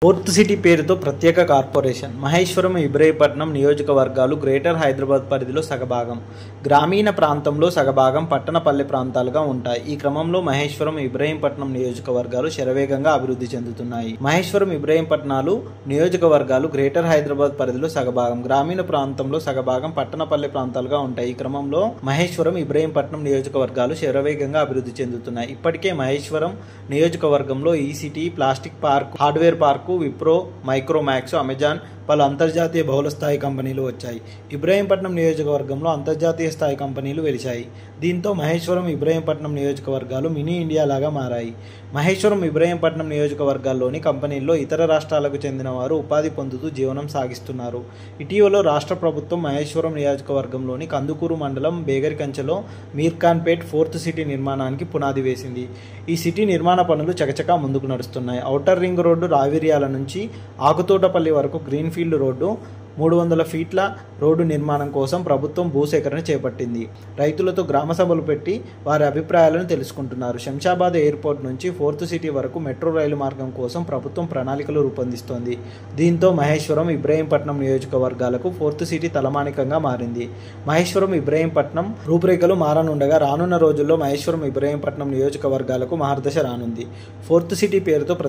Fourth city పేరుతో ప్రత్యేక corporation. Maheshwaram, Ibrahimpatnam నియోజకవర్గాలు గ్రేటర్ హైదరాబాద్ పరిధిలో సగభాగం, గ్రామీణ ప్రాంతంలో సగభాగం పట్టణ పల్లె ప్రాంతాలుగా ఉంటాయి. ఈ క్రమంలో మహేశ్వరం, ఇబ్రహీంపట్నం నియోజకవర్గాలు శరవేగంగా అభివృద్ధి చెందుతున్నాయి. మహేశ్వరం, ఇబ్రహీంపట్నాలు నియోజకవర్గాలు గ్రేటర్ హైదరాబాద్ పరిధిలో సగభాగం, గ్రామీణ ప్రాంతంలో సగభాగం పట్టణ పల్లె ప్రాంతాలుగా ఉంటాయి. ఈ క్రమంలో మహేశ్వరం, ఇబ్రహీంపట్నం నియోజకవర్గాలు శరవేగంగా అభివృద్ధి చెందుతున్నాయి. ఇప్పటికే మహేశ్వరం నియోజకవర్గంలో ECT, plastic park, hardware park, Wipro, Micromax, Amazon పలు అంతర్జాతీయ బహుళస్థాయి కంపెనీలు వచ్చాయి. ఇబ్రహీంపట్నం నియోజకవర్గంలో అంతర్జాతీయ స్థాయి కంపెనీలు వెలిశాయి. దీంతో మహేశ్వరం, ఇబ్రహీంపట్నం నియోజకవర్గాలు మినీ ఇండియా లాగా మారాయి. మహేశ్వరం, ఇబ్రహీంపట్నం నియోజకవర్గాల్లోని కంపెనీల్లో ఇతర రాష్ట్రాలకు చెందిన వారు ఉపాధి పొందుతూ జీవనం సాగిస్తున్నారు. ఇటీవల రాష్ట్ర ప్రభుత్వం మహేశ్వరం నియోజకవర్గంలోని కందుకూరు మండలం బేగరికంచెలో మీర్ఖాన్పేట్ ఫోర్త్ సిటీ నిర్మాణానికి పునాది వేసింది. ఈ సిటీ నిర్మాణ పనులు చకచకా ముందుకు నడుస్తున్నాయి. ఔటర్ రింగ్ రోడ్డు రావిర్యాల నుంచి ఆకుతోటపల్లి వరకు గ్రీన్ ఫీల్డ్ రోడ్డు 300 ఫీట్ల రోడ్డు నిర్మాణం కోసం ప్రభుత్వం భూసేకరణ చేపట్టింది. రైతులతో గ్రామ సభలు పెట్టి వారి అభిప్రాయాలను తెలుసుకుంటున్నారు. శంషాబాద్ ఎయిర్పోర్ట్ నుంచి ఫోర్త్ సిటీ వరకు మెట్రో రైలు మార్గం కోసం ప్రభుత్వం ప్రణాళికలు రూపొందిస్తోంది. దీంతో మహేశ్వరం, ఇబ్రహీంపట్నం నియోజకవర్గాలకు ఫోర్త్ సిటీ తలమానికంగా మారింది. మహేశ్వరం, ఇబ్రహీంపట్నం రూపురేఖలు మారనుండగా రానున్న రోజుల్లో మహేశ్వరం, ఇబ్రహీంపట్నం నియోజకవర్గాలకు మహర్దశ రానుంది. ఫోర్త్ సిటీ పేరుతో